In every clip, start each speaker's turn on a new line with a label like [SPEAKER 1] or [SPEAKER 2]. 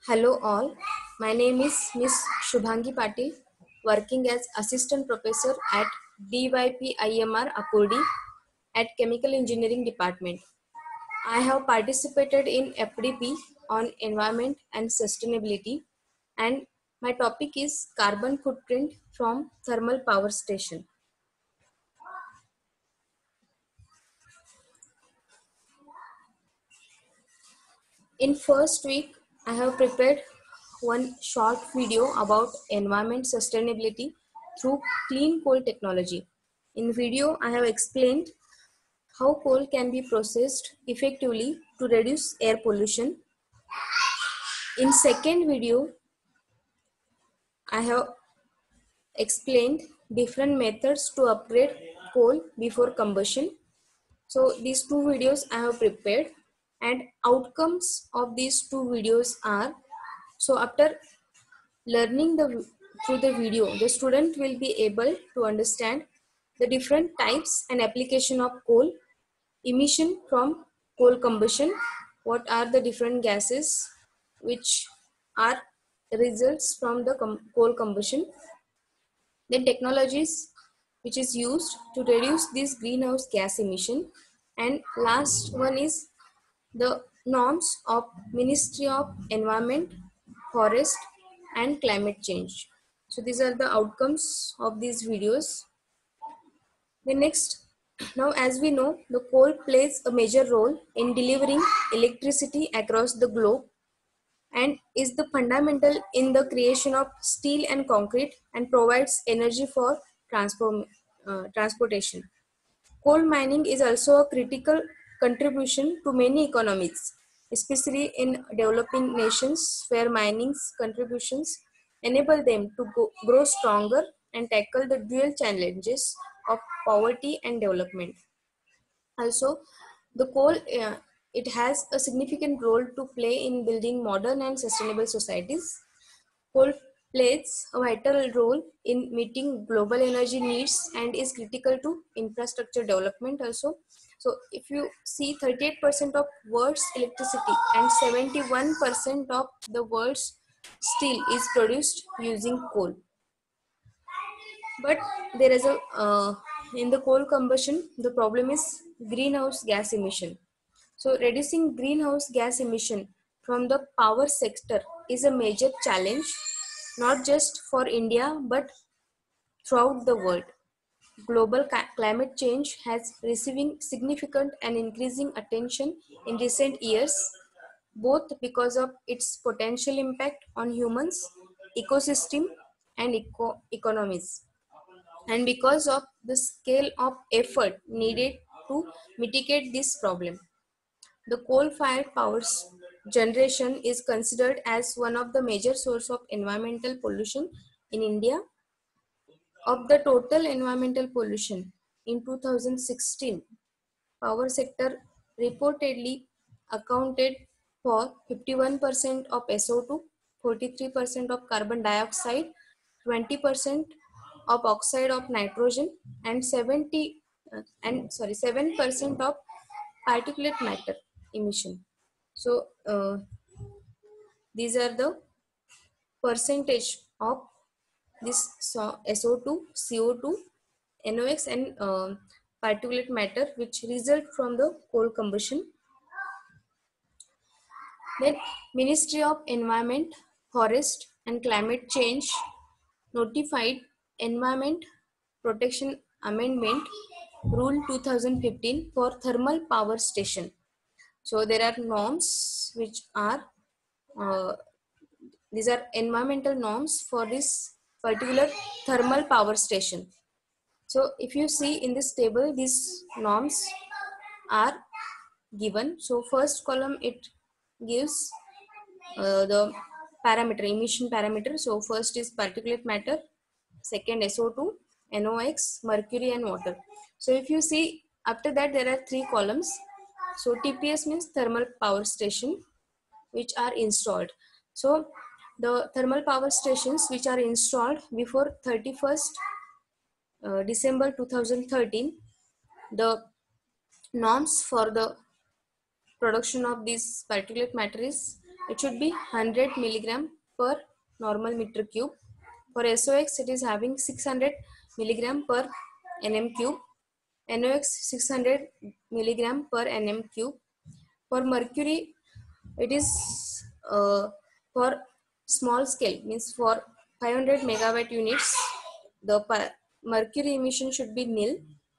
[SPEAKER 1] Hello all, my name is Miss Shubhangi Patil, working as Assistant Professor at DYPIMR Akurdi at Chemical Engineering Department. I have participated in FDP on Environment and Sustainability, and my topic is Carbon Footprint from Thermal Power Station. In first week, I have prepared one short video about environment sustainability through clean coal technology. In video, I have explained how coal can be processed effectively to reduce air pollution. In second video, I have explained different methods to upgrade coal before combustion. So these two videos I have prepared, and outcomes of these two videos are, so after learning through the video, the student will be able to understand the different types and application of coal, emission from coal combustion, what are the different gases which are results from the coal combustion, then technologies which is used to reduce this greenhouse gas emission, and last one is the norms of Ministry of Environment, Forest and Climate Change. So these are the outcomes of these videos. The next, now as we know, the coal plays a major role in delivering electricity across the globe and is the fundamental in the creation of steel and concrete and provides energy for transportation. Coal mining is also a critical contribution to many economies, especially in developing nations where mining's contributions enable them to grow stronger and tackle the dual challenges of poverty and development. Also, the coal it has a significant role to play in building modern and sustainable societies. Coal plays a vital role in meeting global energy needs and is critical to infrastructure development also. So if you see, 38% of world's electricity and 71% of the world's steel is produced using coal. But there is a in the coal combustion, the problem is greenhouse gas emission. So reducing greenhouse gas emission from the power sector is a major challenge, not just for India but throughout the world. Global climate change has receiving significant and increasing attention in recent years, both because of its potential impact on humans, ecosystem, and economies, and because of the scale of effort needed to mitigate this problem. The coal-fired power generation is considered as one of the major sources of environmental pollution in India. Of the total environmental pollution in 2016, power sector reportedly accounted for 51% of SO2, 43% of carbon dioxide, 20% of oxide of nitrogen, and 7% of particulate matter emission. So these are the percentage of this SO2, CO2, NOx, and particulate matter which result from the coal combustion. Then Ministry of Environment, Forest and Climate Change notified Environment Protection Amendment Rule 2015 for thermal power station. So there are norms which are these are environmental norms for this particular thermal power station. So if you see in this table, these norms are given. So first column, it gives the parameter, emission parameter. So first is particulate matter, second SO2, NOx, mercury and water. So if you see, after that there are three columns. So TPS means thermal power station which are installed. So the thermal power stations which are installed before 31st December 2013, the norms for the production of this particulate matter is it should be 100 milligram per normal meter cube. For SOX, it is having 600 milligram per nm cube. NOx 600 milligram per nm cube. For mercury, it is for small scale, means for 500 megawatt units, the mercury emission should be nil,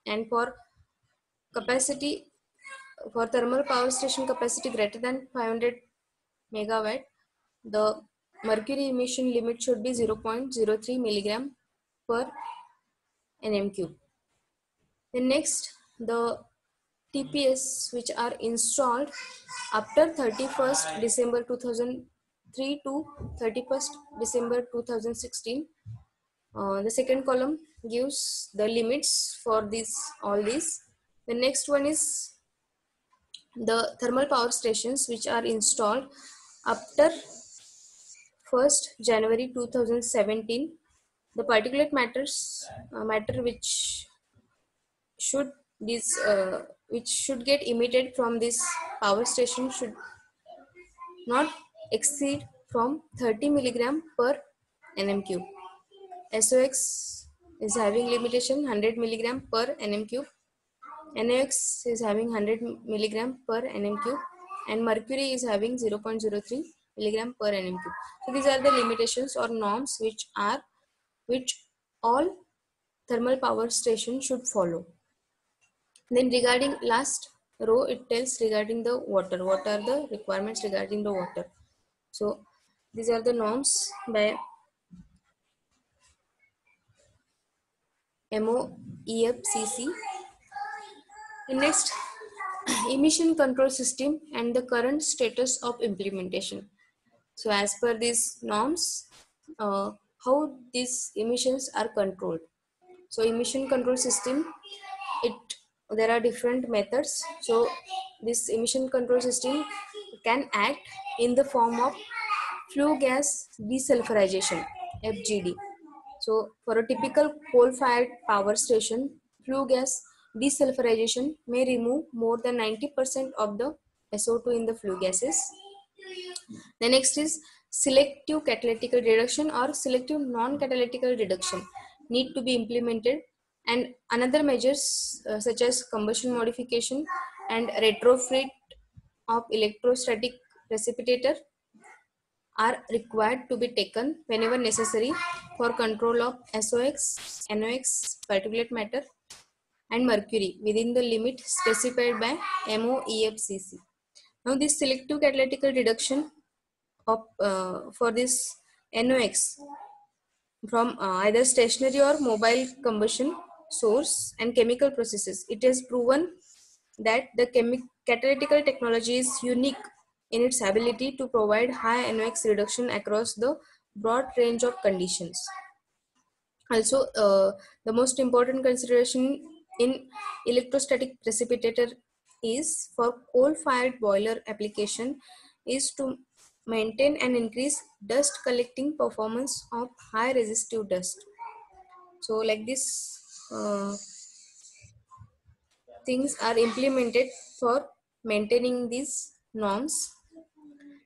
[SPEAKER 1] and for capacity, for thermal power station capacity greater than 500 megawatt, the mercury emission limit should be 0.03 milligram per nm cube. Then next, the TPS which are installed after 31st December 2003 to 31st December 2016. The second column gives the limits for this, all these. The next one is the thermal power stations which are installed after 1st January 2017. The particulate matter should this which should get emitted from this power station should not exceed from 30 milligram per nm cube. SOX is having limitation 100 milligram per nm cube. NOx is having 100 milligram per nm cube, and mercury is having 0.03 milligram per nm cube. So these are the limitations or norms which all thermal power station should follow. Then regarding last row, it tells regarding the water. What are the requirements regarding the water? So these are the norms by MOEFCC. And next, emission control system and the current status of implementation. So as per these norms, how these emissions are controlled. So emission control system, there are different methods. So this emission control system can act in the form of flue gas desulfurization, FGD. So for a typical coal-fired power station, flue gas desulfurization may remove more than 90% of the SO2 in the flue gases. The next is selective catalytic reduction or selective non-catalytic reduction need to be implemented, and another measures such as combustion modification and retrofit of electrostatic precipitator are required to be taken whenever necessary for control of SOX, NOx, particulate matter and mercury within the limit specified by MOEFCC. Now this selective catalytic reduction of for this NOx from either stationary or mobile combustion source and chemical processes, it is proven that the catalytic technology is unique in its ability to provide high NOx reduction across the broad range of conditions. Also, the most important consideration in electrostatic precipitator is for coal-fired boiler application is to maintain and increase dust collecting performance of high resistive dust. So like this things are implemented for maintaining these norms.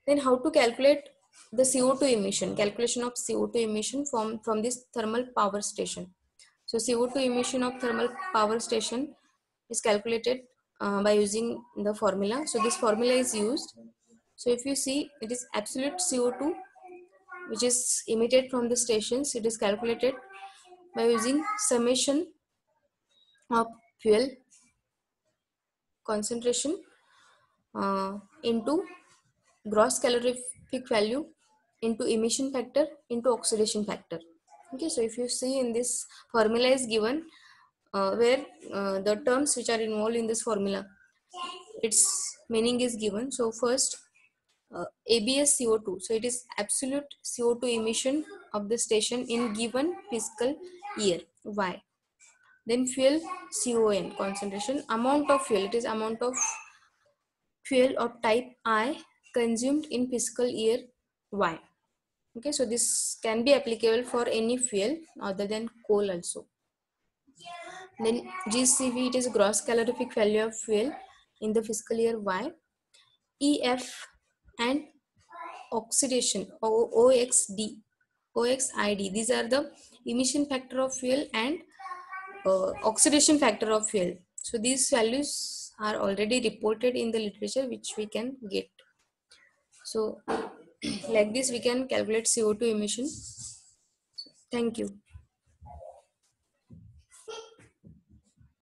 [SPEAKER 1] Then how to calculate the CO2 emission, calculation of CO2 emission from this thermal power station. So CO2 emission of thermal power station is calculated by using the formula. So this formula is used. So if you see, it is absolute CO2 which is emitted from the stations. It is calculated by using summation of fuel concentration into gross calorific value into emission factor into oxidation factor. Okay, so if you see in this formula is given where the terms which are involved in this formula, its meaning is given. So first, ABS CO2, so it is absolute CO2 emission of the station in given fiscal year, Y. Then fuel, CON, concentration, amount of fuel, it is amount of fuel of type I consumed in fiscal year Y. Okay, so this can be applicable for any fuel other than coal also. Then GCV, it is gross calorific value of fuel in the fiscal year Y. EF and oxidation, OXD, OXID. These are the emission factor of fuel and oxidation factor of fuel. So these values are already reported in the literature, which we can get. So like this we can calculate CO2 emission. Thank you.